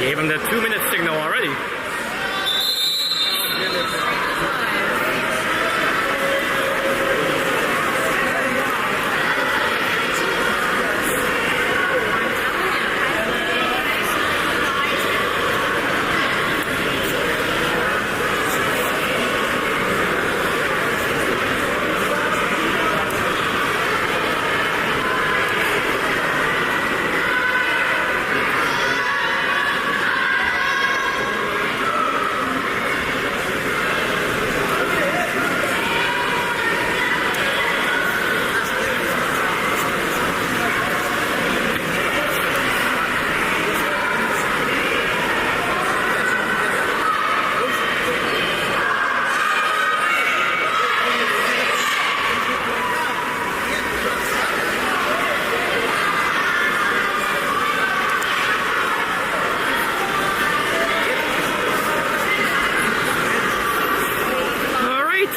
Gave him the 2-minute signal already.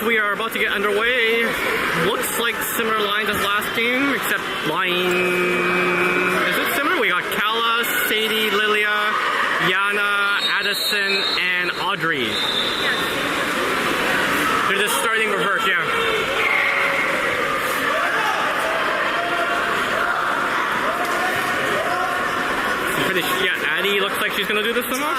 We are about to get underway. Looks like similar lines as last game, except is it similar? We got Kala, Sadie, Lilia, Yana, Addison, and Audrey. They're just starting reverse, yeah. Yeah, Addie looks like she's gonna do the summer.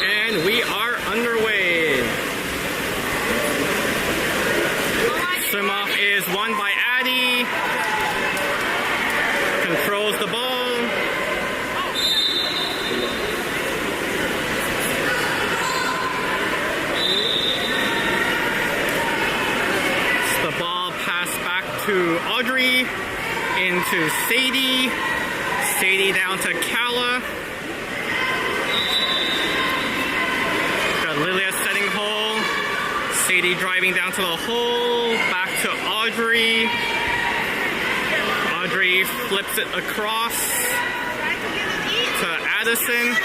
And we are underway. Swim-off is won by Addie. Controls the ball. To Audrey, into Sadie, Sadie down to Kala. Got Lilia setting hole, Sadie driving down to the hole, back to Audrey. Audrey flips it across to Addison.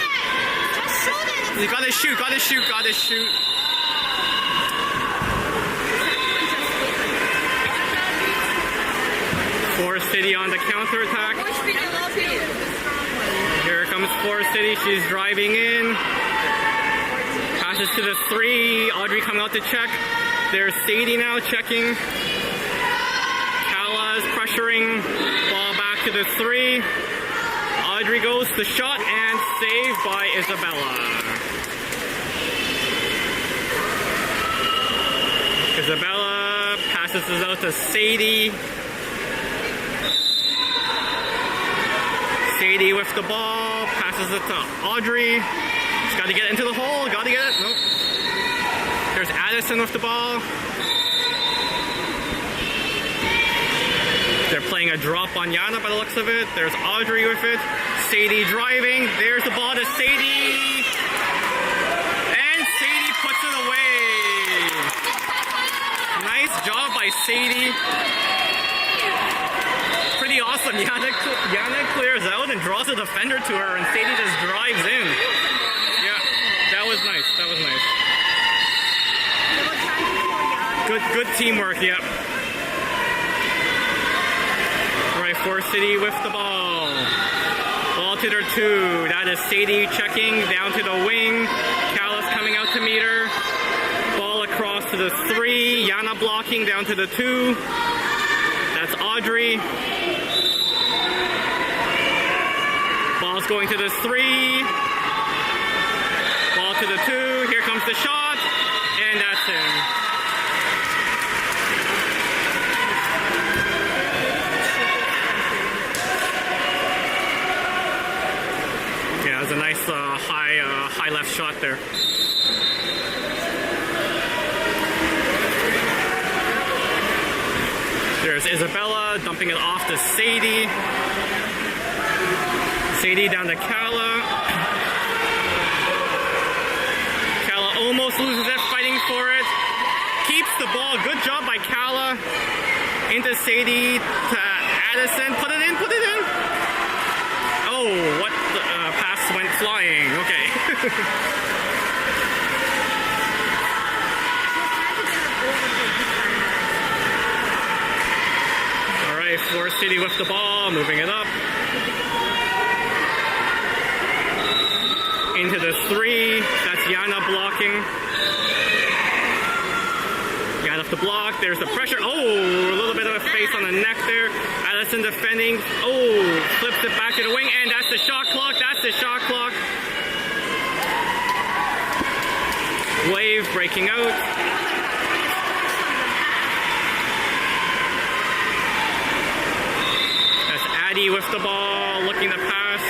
You gotta shoot, gotta shoot, gotta shoot. Forest City on the counterattack. Here comes Forest City. She's driving in. Passes to the 3. Audrey coming out to check. There's Sadie now checking. Kala is pressuring. Ball back to the 3. Audrey goes the shot and saved by Isabella. Isabella passes this out to Sadie. Sadie with the ball, passes it to Audrey. She's got to get into the hole, got to get it. Nope. There's Addison with the ball. They're playing a drop on Yana by the looks of it. There's Audrey with it. Sadie driving. There's the ball to Sadie. And Sadie puts it away. Nice job by Sadie. Pretty awesome. Yana clears out and draws a defender to her, and Sadie just drives in. Yeah, that was nice. That was nice. Good teamwork. Yep. Right, Forest City with the ball. Ball to their 2. That is Sadie checking down to the wing. Kala's coming out to meet her. Ball across to the 3. Yana blocking down to the 2. That's Audrey. Ball's going to the 3. Ball to the 2. Here comes the shot. And that's in. Yeah, it was a nice high left shot there. There's Isabella dumping it off to Sadie. Sadie down to Kala. Kala almost loses it, fighting for it. Keeps the ball. Good job by Kala. Into Sadie to Addison, put it in, put it in. Oh, what? The pass went flying. Okay. All right, Forest City with the ball, moving it up. Into the 3. That's Yana blocking. Yana off the block. There's the pressure. Oh, a little bit of a face on the neck there. Addison defending. Oh, flips it back to the wing, and that's the shot clock. That's the shot clock. Wave breaking out. That's Addie with the ball, looking to pass.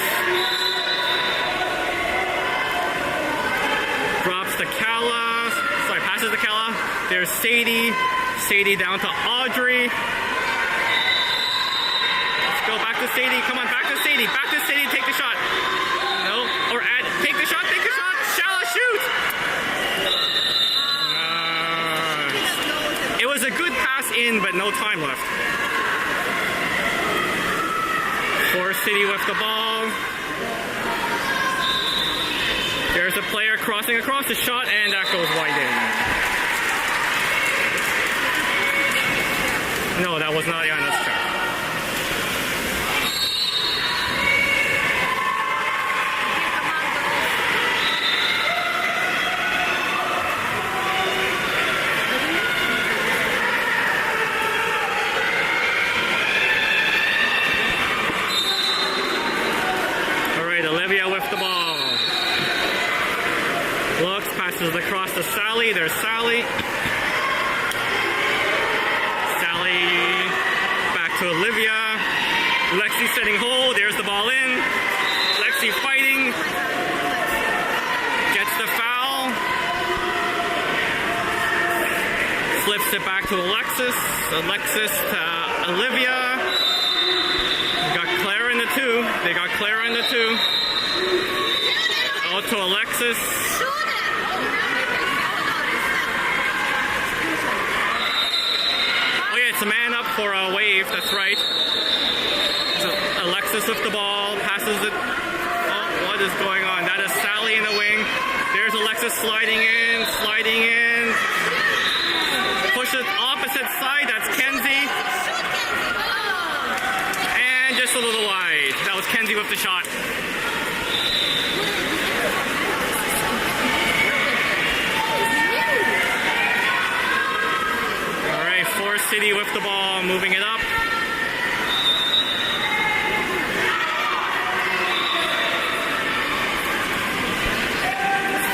Drops to Kala. Sorry, passes to Kala. There's Sadie. Sadie down to Audrey. Let's go back to Sadie. Come on, back to Sadie. Back to Sadie. Take the shot. No. Or take the shot. Take the shot. Shala, shoot. It was a good pass in, but no time left. Forest City with the ball. There's a player crossing across the shot, and that goes wide in. No, that was not Yana's shot. All right, Olivia with the ball. Looks, passes across to Sally. There's Sally. Sally back to Olivia. Lexi setting hold. There's the ball in. Lexi fighting. Gets the foul. Flips it back to Alexis. Alexis to Olivia. We got Clara in the 2. They got Clara in the 2. Out to Alexis. Oh yeah, it's a man up for a wave, that's right. So Alexis with the ball, passes it. Oh, what is going on? That is Sally in the wing. There's Alexis sliding in, sliding in. Push it opposite side, that's Kenzie. And just a little wide. That was Kenzie with the shot. Forest City with the ball, moving it up.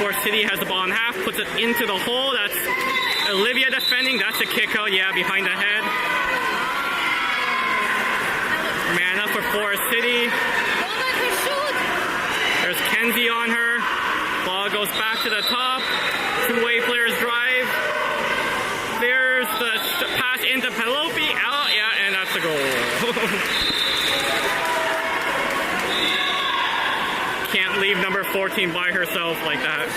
Forest City has the ball in half, puts it into the hole. That's Olivia defending. That's a kick out, yeah, behind the head. Man up for Forest City. There's Kenzie on her. Ball goes back to the top. Two-way players drive. There's the pass into Penelope. Out, yeah, and that's a goal. Can't leave number 14 by herself like that.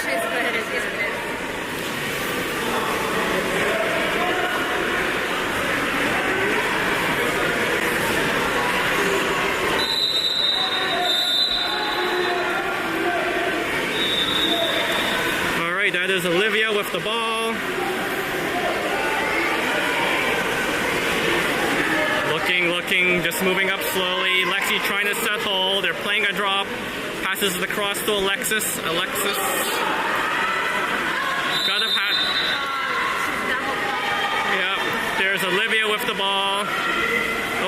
All right, that is Olivia with the ball. Looking, just moving up slowly. Lexi trying to set hold. They're playing a drop. Passes the cross to Alexis. Alexis. Got a pat. Yeah, there's Olivia with the ball.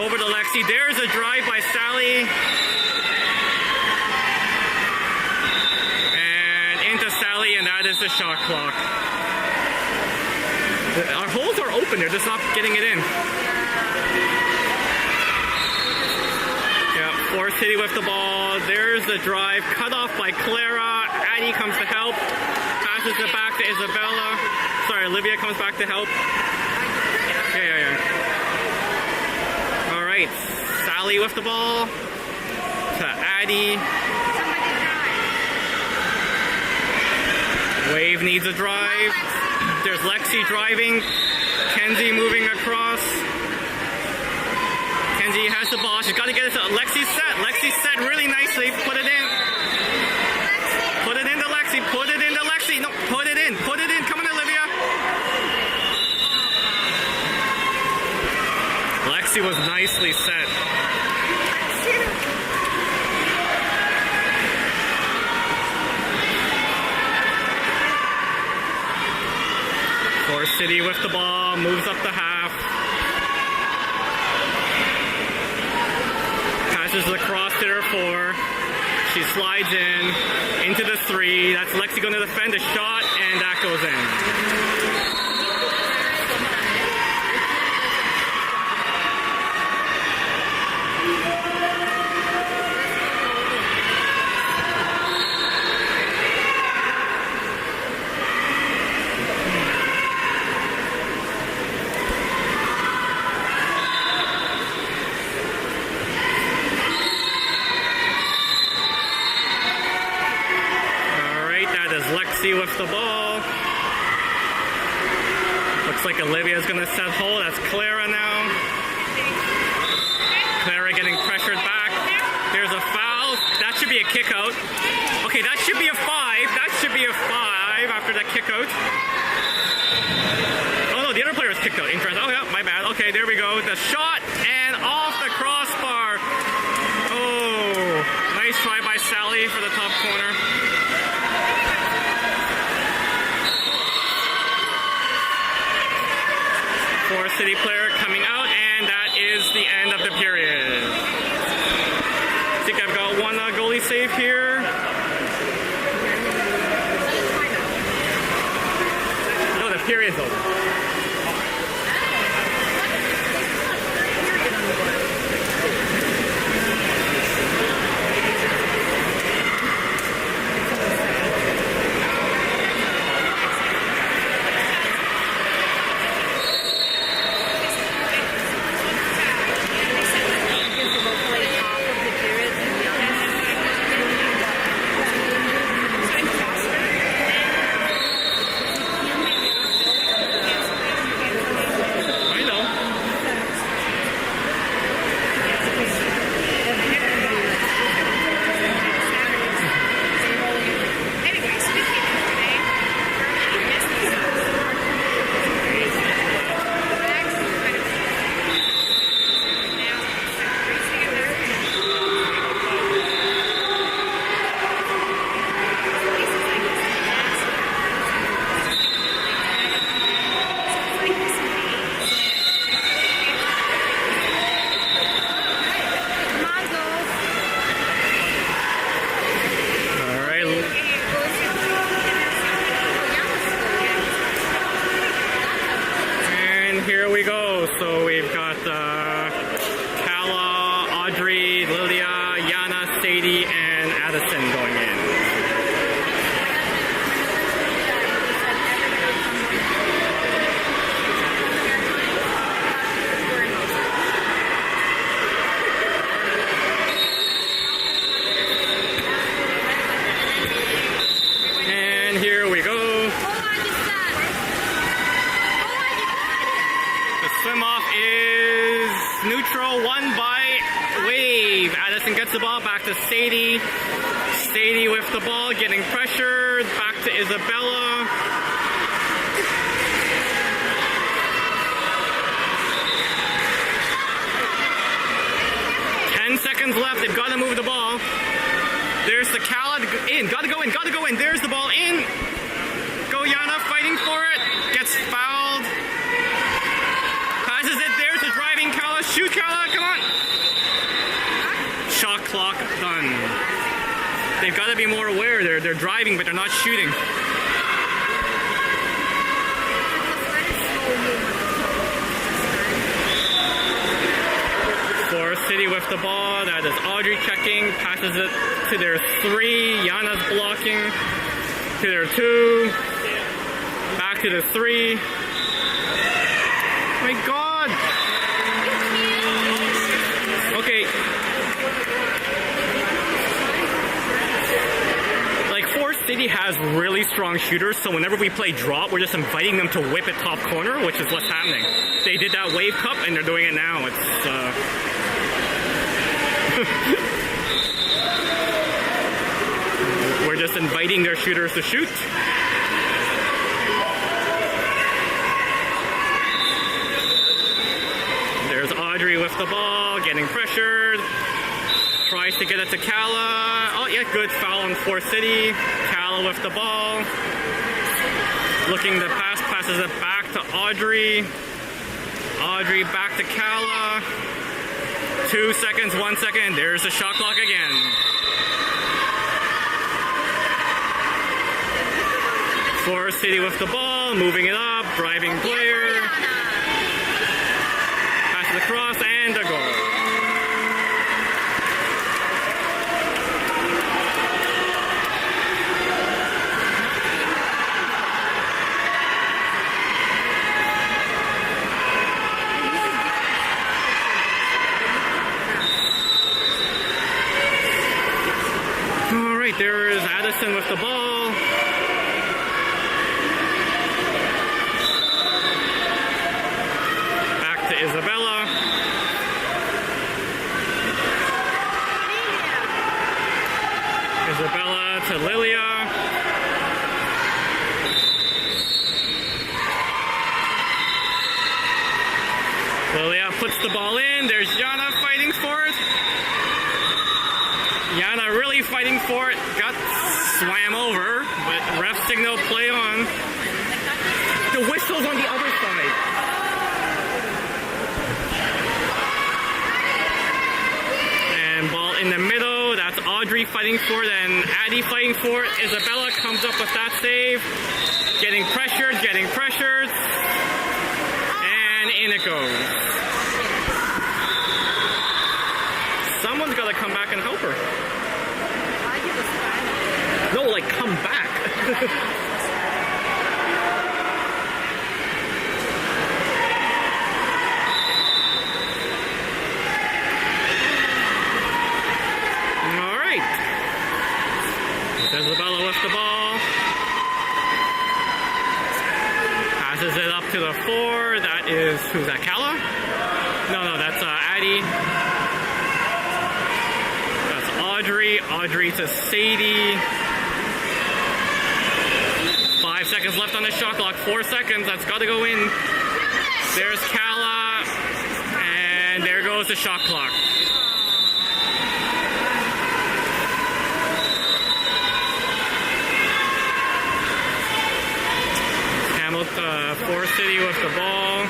Over to Lexi. There's a drive by Sally. And into Sally, and that is the shot clock. Our holes are open. They're just not getting it in. Forest City with the ball. There's the drive. Cut off by Clara. Addie comes to help. Passes it back to Isabella. Sorry, Olivia comes back to help. Yeah. All right. Sally with the ball. To Addie. Wave needs a drive. There's Lexi driving. Kenzie moving across. Kenzie has the ball. She's got to get it to Lexi set. Lexi set really nicely. Put it in. Put it into Lexi. Put it into Lexi. No, put it in. Put it in. Come on, Olivia. Lexi was nicely set. Forest City with the ball, moves up the half. Passes across to her 4. She slides in, into the 3. That's Lexi going to defend a shot, and that goes in. With the ball. Looks like Olivia's going to set hold. That's Clara now. Clara getting pressured back. There's a foul. That should be a kick out. Okay, that should be a 5. That should be a 5 after that kick out. Oh no, the other player was kicked out. Interesting. Oh yeah, my bad. Okay, there we go. The shot and off the crossbar. Oh, nice try by Sally for the top corner. Forest City player coming out, and that is the end of the period. I think I've got one goalie save here. No, the period's over. Here we go. So we've got Kala, Audrey, Lilia, Yana, Sadie, and Addison going in. And here we go. Swim off is neutral, won by Wave. Addison gets the ball back to Sadie. Sadie with the ball, getting pressured. Back to Isabella. Seconds left. They've got to move the ball. There's the Khaled in. Got to go in. Got to go in. There's the ball in. Go Yana, fighting for it. Gets fouled. Passes it. There's the driving Kala. Shoot Kala. Come on. Shot clock done. They've got to be more aware. They're driving, but they're not shooting. Forest City with the ball. That is Audrey checking. Passes it to their 3. Yana's blocking. To their 2. Back to the 3. My God. Okay. Like, Forest City has really strong shooters, so whenever we play drop, we're just inviting them to whip it top corner, which is what's happening. They did that Wave Cup, and they're doing it now. It's We're just inviting their shooters to shoot. There's Audrey with the ball, getting pressured. Tries to get it to Kala. Oh, yeah, good foul on Forest City. Kala with the ball. Looking to pass, passes it back to Audrey. Audrey back to Kala. 2 seconds, 1 second. There's the shot clock again. Forest City with the ball, moving it up, driving player. Passes across and a goal. All right, there is Addison with the ball. Back to Isabella. Isabella to Lilia. Lilia puts the ball in. There's Yana fighting for it. Yana really fighting for it. Got swam over, but ref signal play on. The whistle's on the other side. And ball in the middle. That's Audrey fighting for it and Addie fighting for it. Isabella comes up with that save. Getting pressured, getting pressured. And in it goes. Someone's got to come back and help her. No, like come back. All right. Isabella with the ball. Passes it up to the 4. That is, who's that, Kala? No, that's Addie. Audrey to Sadie. 5 seconds left on the shot clock. 4 seconds. That's got to go in. There's Kala. And there goes the shot clock. Hamilton, Forest City with the ball.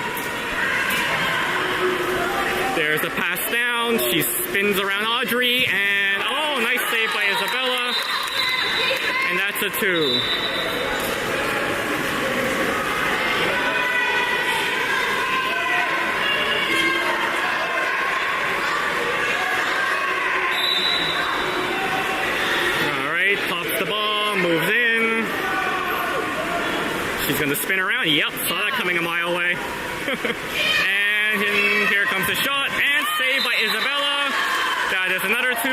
There's the pass down. She spins around Audrey. And oh, nice save by Isabella. And that's a 2. Alright, pops the ball, moves in. She's gonna spin around. Yep, saw that coming a mile away. And here comes the shot, and saved by Isabella. That is another 2.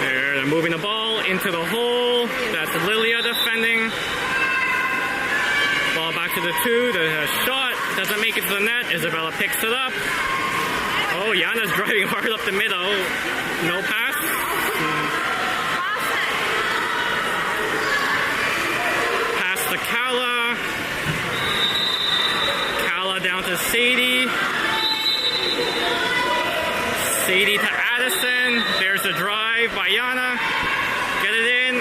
They're moving the ball into the hole. That's Lilia defending. Ball back to the 2. The shot doesn't make it to the net. Isabella picks it up. Oh, Yana's driving hard up the middle. No pass. Pass to Kala. Kala down to Sadie. Sadie to Addison. There's the drive by Yana. Get it in.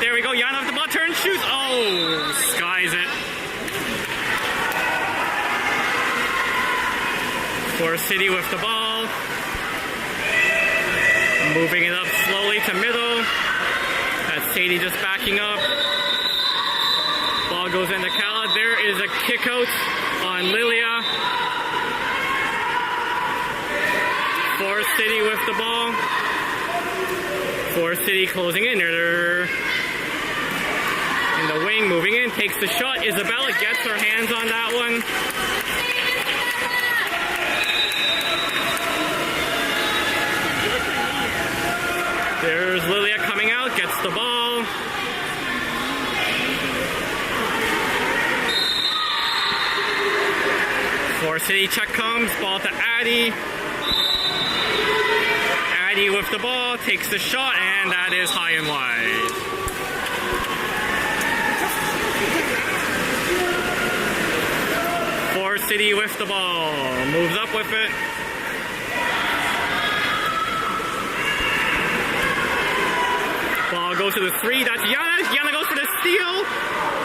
There we go. Yana with the ball. Turn, shoots. Oh, skies it. Forest City with the ball. Moving it up slowly to middle. That's Sadie just backing up. Ball goes into Kala. There is a kick out on Lilia. Forest City with the ball. Forest City closing in. They're in the wing, moving in, takes the shot. Isabella gets her hands on that one. the ball. Forest City check comes, ball to Addy. Addy with the ball, takes the shot, and that is high and wide. Forest City with the ball, moves up with it. Ball goes to the three, that's Yana. Yana goes for the steal,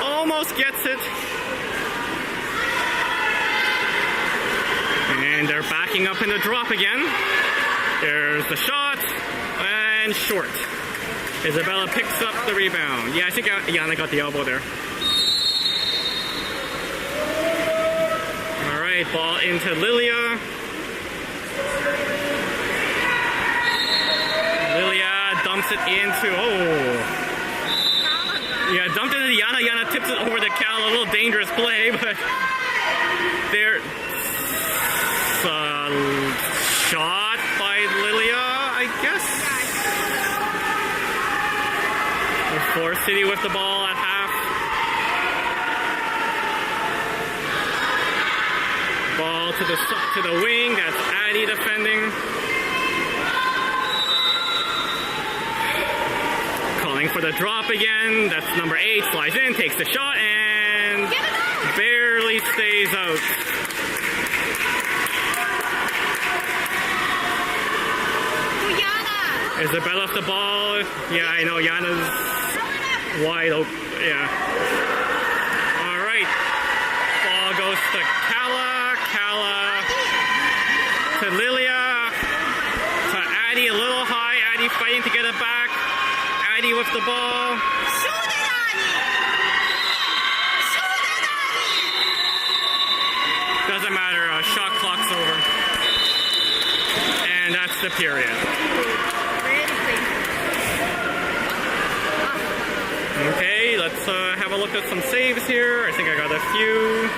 almost gets it. And they're backing up in the drop again. There's the shot, and short. Isabella picks up the rebound. Yeah, I think Yana got the elbow there. All right, ball into Lilia. Lilia dumps it into, yeah, dumped it into Yana. Yana tips it over to Cal. A little dangerous play, but there. Shot by Lilia, I guess. Forest City with the ball at half. Ball to the wing. That's Addy defending. Calling for the drop again. That's number 8. Slides in, takes the shot, and barely stays out. Isabella off the ball. Yeah, I know. Yana's wide open. Yeah. All right. Ball goes to Kala. Kala to Lilia. To Addy, a little high. Addy fighting to get it back. Addy with the ball. Doesn't matter. Shot clock's over. And that's the period. Okay, let's have a look at some saves here. I think I got a few.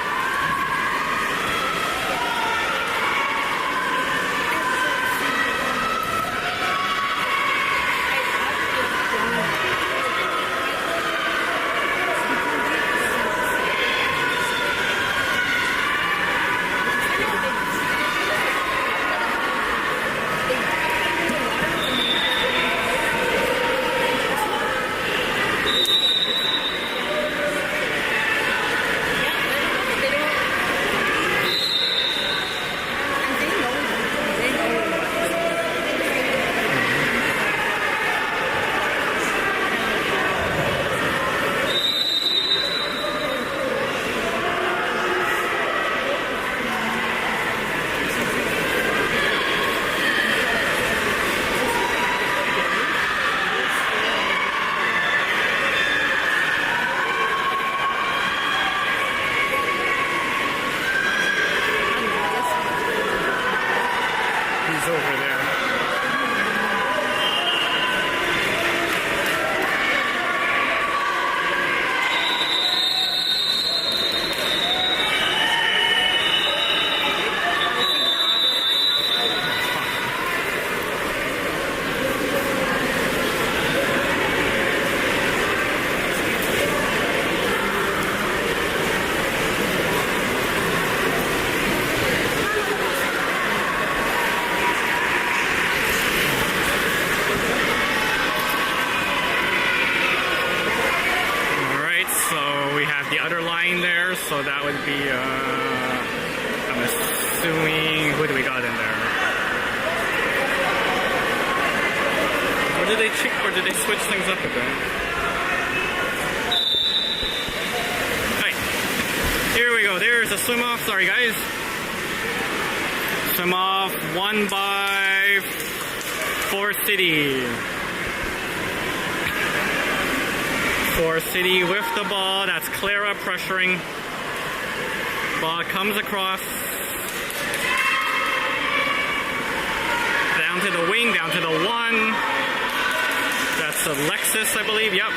Over there. So that would be, I'm assuming, who do we got in there? Or did they switch things up a bit? Alright, here we go. There's a swim off. Sorry guys. Swim off, won by Forest City. Forest City with the ball. That's Clara pressuring. Ball comes across. Down to the wing, down to the 1. That's Alexis, I believe. Yep.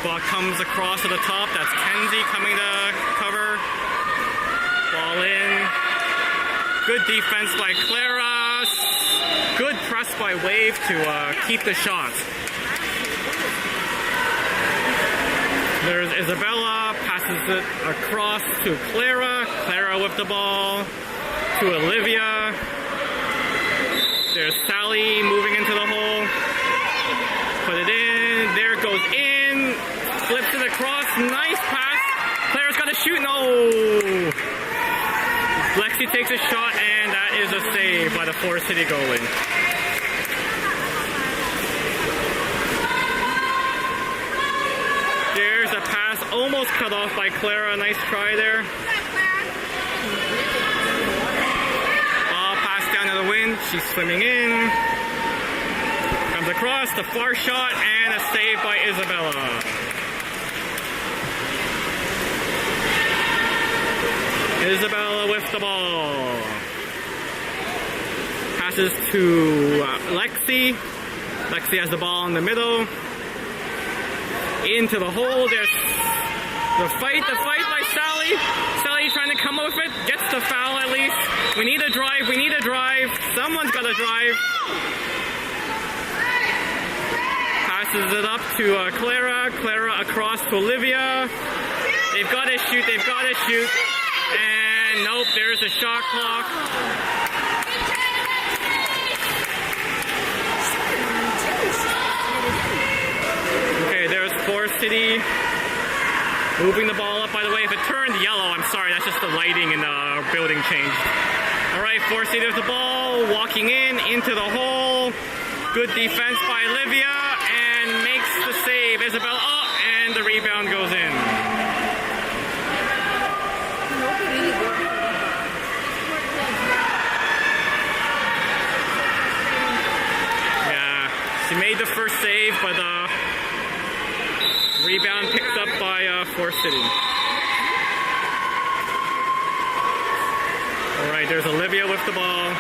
Ball comes across to the top. That's Kenzie coming to cover. Ball in. Good defense by Clara. Good press by Wave to keep the shot. There's Isabella, passes it across to Clara. Clara with the ball to Olivia. There's Sally moving into the hole. Put it in. There it goes in. Flips it across. Nice pass. Clara's got to shoot. No. Lexi takes a shot, and that is a save by the Forest City goalie. There's a pass almost cut off by Clara. Nice try there. Ball passed down to the wind. She's swimming in. Comes across the far shot, and a save by Isabella. Isabella with the ball. Passes to Lexi. Lexi has the ball in the middle. Into the hole. There's the fight by Sally. Sally trying to come up with it. Gets the foul at least. We need a drive. Someone's got to drive. Passes it up to Clara. Clara across to Olivia. They've got to shoot. And nope, there's a shot clock. Okay, there's Forest City moving the ball up. By the way, if it turned yellow, I'm sorry, that's just the lighting in the building changed. Alright, Forest City with the ball, walking into the hole. Good defense by Olivia, and makes the save. Isabella, and the rebound goes in. She made the first save, but the rebound picked up by Forest City. Alright, there's Olivia with the ball.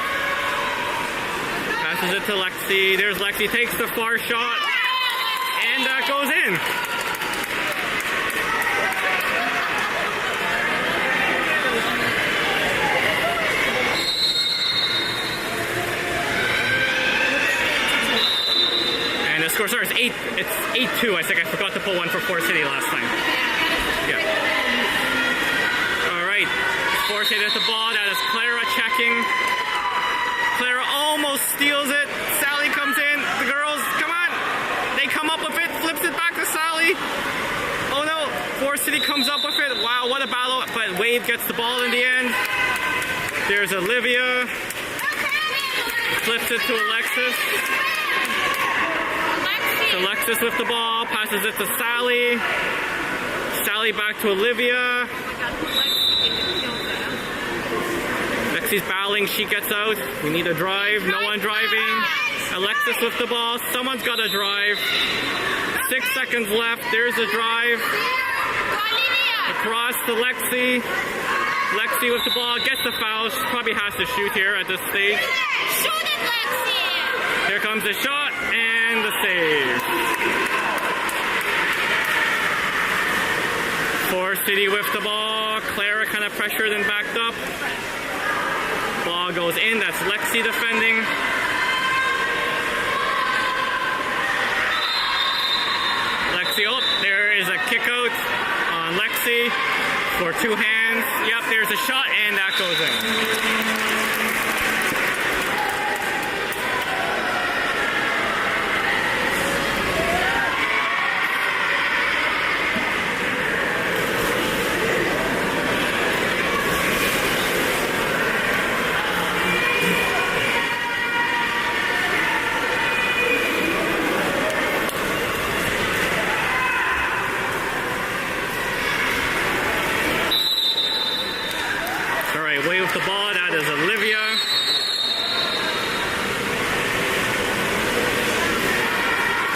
Passes it to Lexi. There's Lexi, takes the far shot, and that goes in. Score, sorry, it's 8-2. I think I forgot to pull one for Forest City last time. Yeah. Alright. Forest City at the ball. That is Clara checking. Clara almost steals it. Sally comes in. The girls, come on. They come up with it. Flips it back to Sally. Oh no. Forest City comes up with it. Wow, what a battle. But Wade gets the ball in the end. There's Olivia. Flips it to Alexis. Alexis with the ball, passes it to Sally. Sally back to Olivia. Lexi's battling, she gets out. We need a drive, no one driving. Alexis with the ball, someone's got to drive. 6 seconds left, there's a drive. Across to Lexi. Lexi with the ball, gets the foul. She probably has to shoot here at this stage. Shoot it, Lexi! Here comes the shot and the save. Forest City with the ball. Clara kind of pressured and backed up. Ball goes in. That's Lexi defending. Lexi, there is a kick out on Lexi for 2 hands. Yep, there's a shot and that goes in. Away with the ball, that is Olivia.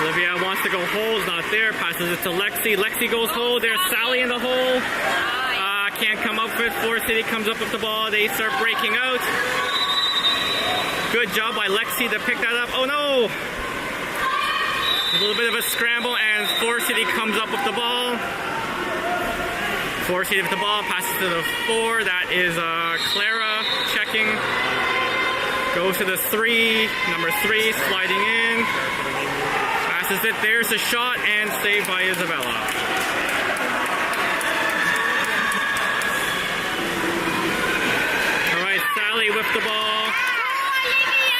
Olivia wants to go hole, not there, passes it to Lexi. Lexi goes hole, there's Sally in the hole. Can't come up with it. Forest City comes up with the ball, they start breaking out. Good job by Lexi to pick that up. Oh no! A little bit of a scramble and Forest City comes up with the ball. Forest City with the ball, passes to the 4. That is Clara checking. Goes to the 3. Number 3 sliding in. Passes it. There's a shot and saved by Isabella. Sally with the ball.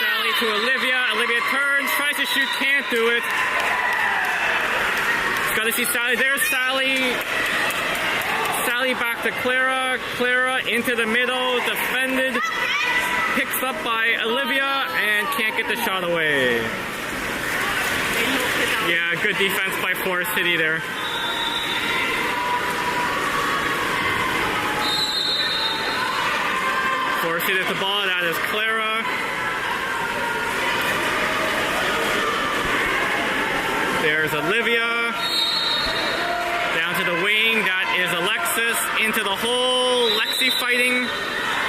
Sally to Olivia. Olivia turns, tries to shoot, can't do it. Got to see Sally. There's Sally. Sally back to Clara. Clara into the middle, defended. Picks up by Olivia and can't get the shot away. Yeah, good defense by Forest City there. Forest City at the ball. That is Clara. There's Olivia. Down to the wing. That is Alexis. Into the hole. Lexi fighting.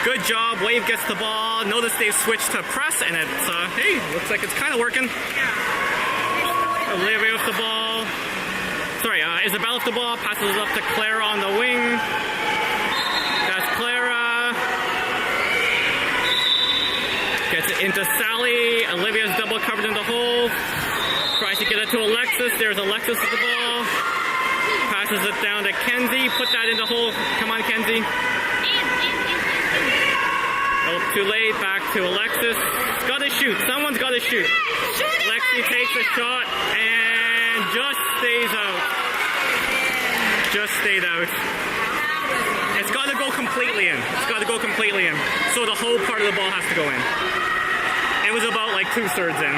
Good job. Wave gets the ball. Notice they've switched to press, and it's, hey, looks like it's kind of working. Olivia with the ball. Sorry, Isabella with the ball. Passes it up to Clara on the wing. That's Clara. Gets it into Sally. Olivia's double covered in the hole. Tries to get it to Alexis. There's Alexis with the ball. Passes it down to Kenzie. Put that in the hole. Come on, Kenzie. Oh, too late. Back to Alexis. Gotta shoot. Someone's gotta shoot. Lexi takes a shot and just stays out. Just stayed out. It's gotta go completely in. It's gotta go completely in. So the whole part of the ball has to go in. It was about like 2/3 in.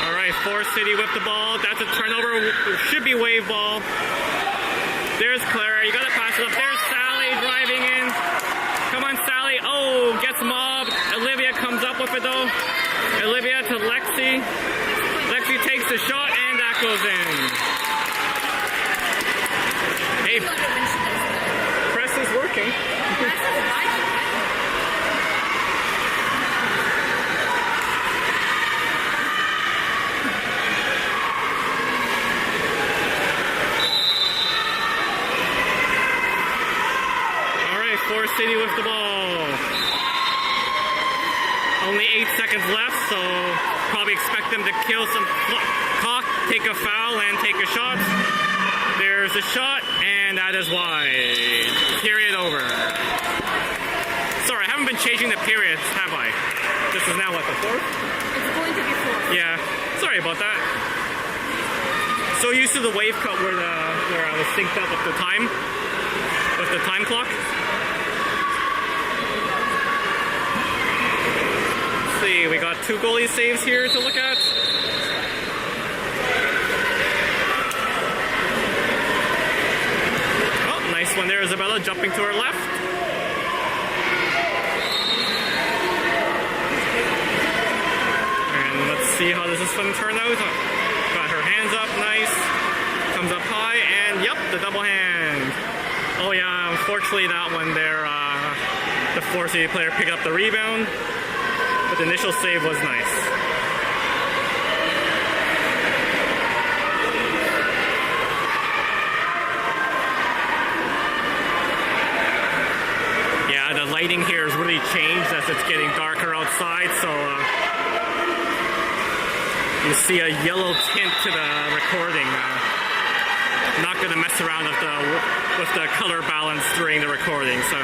Alright, Forest City with the ball. That's a turnover. Should be wave ball. There's Clara. You gotta pass it up. There's Sally driving in. Come on, Sally. Oh, gets mobbed. Olivia comes up with it though. Olivia to Lexi. Lexi takes the shot and that goes in. Hey, press is working. Forest City with the ball. Only 8 seconds left, so probably expect them to kill some clock, take a foul, and take a shot. There's a shot, and that is wide. Period over. Sorry, I haven't been changing the periods, have I? This is now what, the fourth? It's going to be fourth. Yeah, sorry about that. So used to the wave cut where I was synced up with the time clock. See, we got 2 goalie saves here to look at. Oh, nice one there, Isabella jumping to her left. And let's see how this is going to turn out. Got her hands up, nice. Comes up high, and yep, the double hand. Oh yeah, unfortunately that one there, the Forest City player picked up the rebound. But the initial save was nice. Yeah, the lighting here has really changed as it's getting darker outside, so you see a yellow tint to the recording. Not going to mess around with the color balance during the recording, so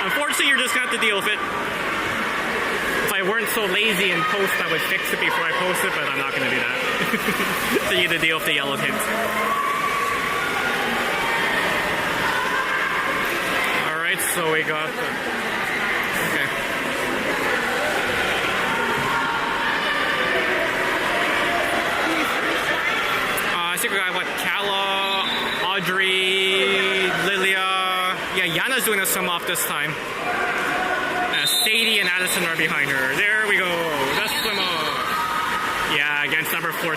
unfortunately you're just going to have to deal with it. If I weren't so lazy in post, I would fix it before I post it, but I'm not going to do that. So you have to deal with the yellow tint. Alright, so we got the... Okay. I think we got, what, Kala, Audrey, Lilia... Yeah, Yana's doing a swim off this time. Sadie and Addison are behind her. There we go. The swim off. Yeah, against number 14.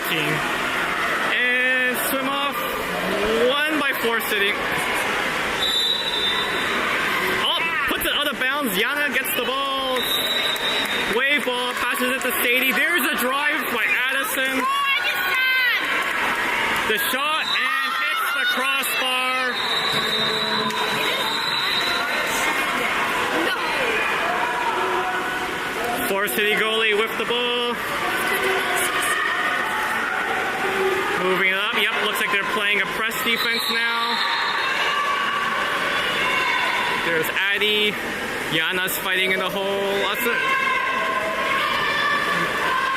And swim off. Won by Forest City. Oh, puts it out of bounds. Yana gets the ball. Wave ball. Passes it to Sadie. There's a drive by Addison. The shot and hits the crossbar. Forest City goalie with the ball. Moving it up. Yep, looks like they're playing a press defense now. There's Addie. Yana's fighting in the hole.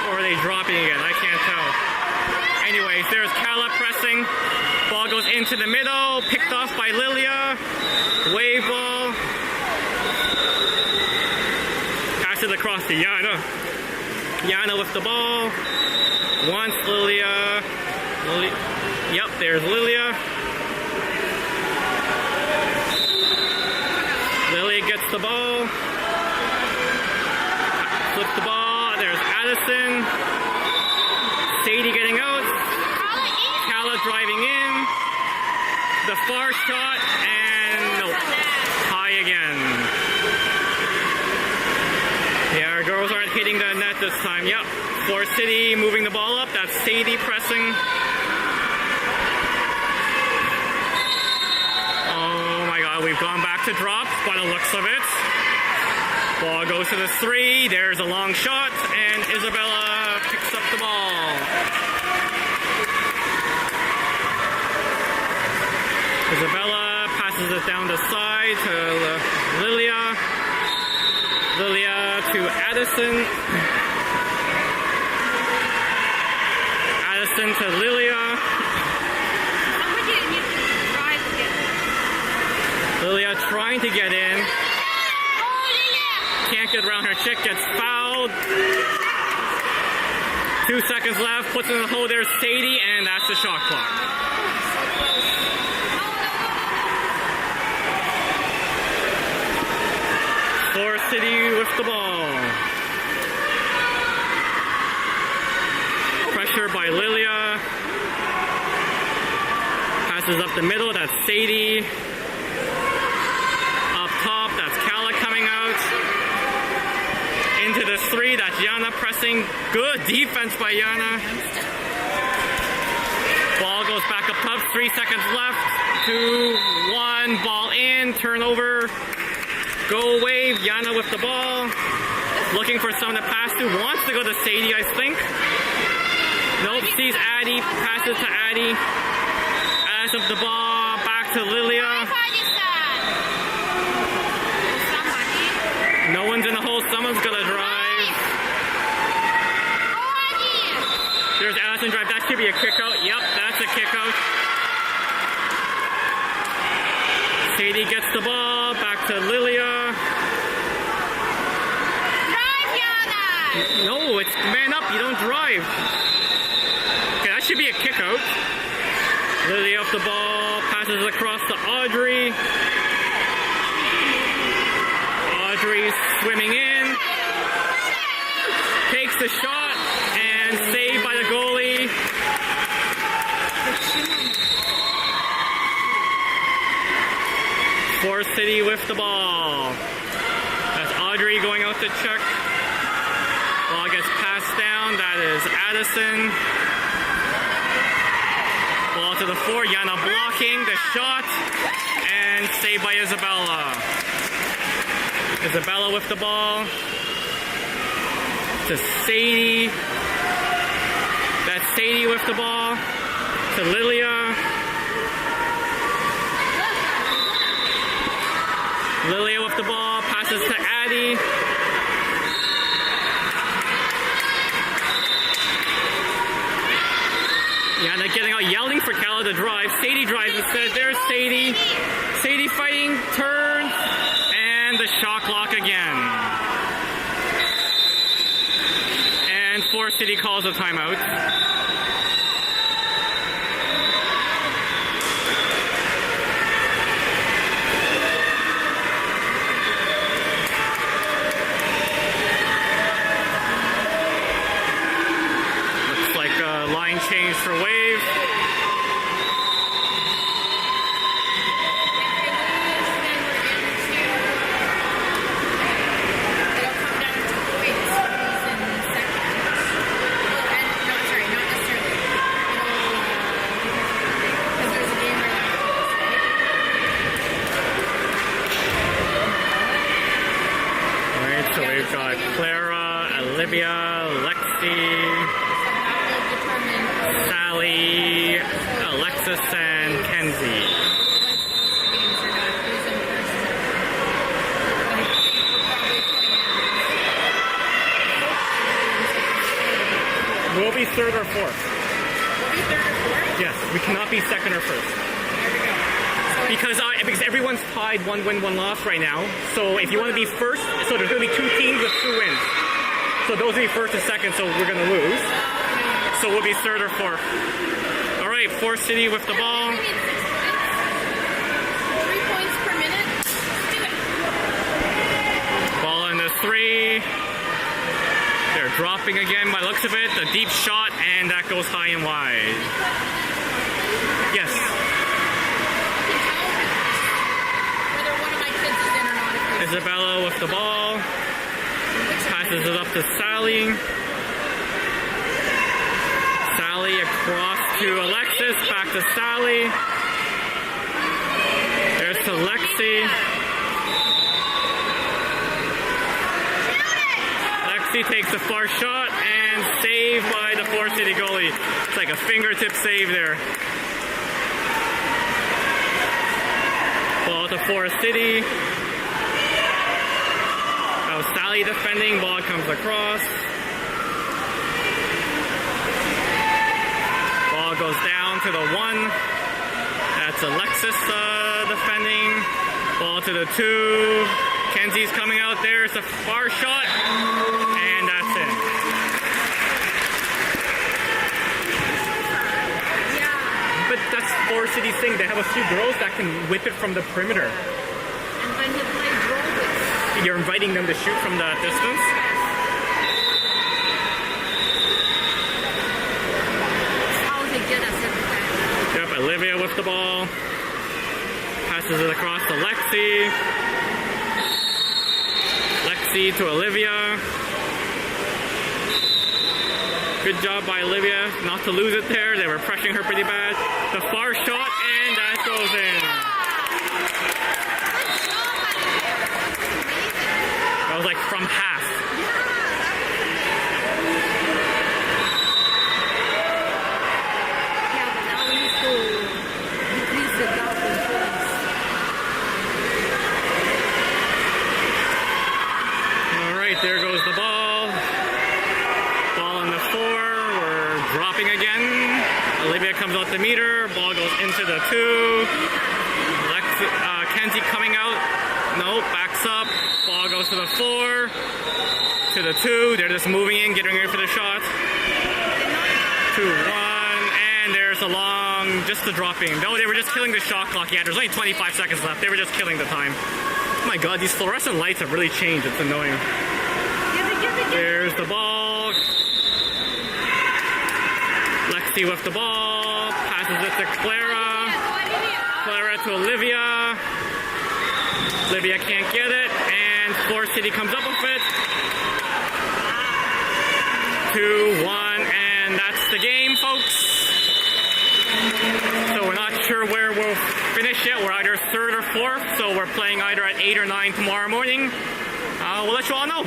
Or are they dropping again? I can't tell. Anyways, there's Kala pressing. Ball goes into the middle. Picked off by Lilia. Wave ball. Passes across to Yana. Yana with the ball. Wants Lilia. Yep, there's Lilia. Lilia gets the ball. Flips the ball. There's Addison. Sadie getting out. Kala driving in. The far shot. And nope. High again. Yeah, our girls aren't hitting the net this time. Yep. Forest City moving the ball up. That's Sadie pressing. Oh my god, we've gone back to drops by the looks of it. Ball goes to the 3. There's a long shot, and Isabella picks up the ball. Isabella passes it down the side to Lilia. Lilia to Addison. Addison to Lilia. Lilia trying to get in. Can't get around her chick, gets fouled. 2 seconds left, puts it in the hole. There's Sadie, and that's the shot clock. Forest City with the ball. Pressure by Lilia. Passes up the middle, that's Sadie. Up top, that's Kala coming out. Into the 3, that's Yana pressing. Good defense by Yana. Ball goes back up top, 3 seconds left. 2, 1, ball in, turnover. Go wave, Yana with the ball. Looking for someone to pass to. Wants to go to Sadie, I think. Nope, sees Addie, passes to Addie. Adds up the ball, back to Lilia. No one's in the hole, someone's gonna drive. There's Addison drive, that should be a kick out. Yep, that's a kick out. Sadie gets the ball, back to Lilia. Drive, Yana! No, it's man up, you don't drive. Okay, that should be a kick out. Lilia off the ball, passes across to Audrey. Audrey swimming in. Takes the shot and saved by the goalie. Forest City with the ball. That's Audrey going out to check. Ball gets passed down. That is Addison. Ball to the 4. Yana blocking the shot. And saved by Isabella. Isabella with the ball. To Sadie. That's Sadie with the ball. To Lilia. Lilia with the ball, passes to Addie. Yana getting out, yelling for Kala to drive. Sadie drives instead. There's Sadie. Sadie fighting, turns, and the shot clock again. And Forest City calls a timeout. Change for Wave. Alright, so we've got Clara, Olivia, Lexi, Sally, Alexis, and Kenzie. We'll be third or fourth. We'll be third or fourth? Yes, we cannot be second or first. There we go. Because everyone's tied 1 win, 1 loss right now. So if you want to be first, so there's going to be 2 teams with 2 wins. So those will be first and second, so we're going to lose. So we'll be third or fourth. All right, Forest City with the ball. We need 6 points. 3 points per minute. Let's do it. Ball in the 3. They're dropping again by the looks of it. The deep shot, and that goes high and wide. Yes. Whether one of my kids is in or not. If Isabella with the ball. Passes it up to Sally. Sally across to Alexis. Back to Sally. There's to Lexi. Lexi takes the far shot and saved by the Forest City goalie. It's like a fingertip save there. Ball to Forest City. Now Sally defending, ball comes across. Ball goes down to the 1. That's Alexis defending. Ball to the 2. Kenzie's coming out there. It's a far shot. And that's it. Yeah. But that's Forest City's thing. They have a few girls that can whip it from the perimeter. And when you play roll, You're inviting them to shoot from the distance. how they get us everywhere. Yep, Olivia with the ball. Passes it across to Lexi. Lexi to Olivia. Good job by Olivia not to lose it there. They were pressuring her pretty bad. The far shot, and that goes in. Good job out there. That's amazing. That was like from half. Yeah, but now we need to decrease the gap in points. All right, there goes the ball. Ball on the 4. We're dropping again. Olivia comes out to meet her. Ball goes into the 2. Kenzie coming out. Nope, backs up. Ball goes to the 4. To the 2. They're just moving in, getting ready for the shot. 2-1. And there's a long, just the dropping. No, they were just killing the shot clock. Yeah, there's only 25 seconds left. They were just killing the time. Oh my god, these fluorescent lights have really changed. It's annoying. There's the ball. Lexi with the ball. Passes it to Clara. Clara to Olivia. Olivia can't get it. And Forest City comes up with it. 2-1. And that's the game, folks. So we're not sure where we'll finish yet. We're either third or fourth. So we're playing either at 8 or 9 tomorrow morning. We'll let you all know.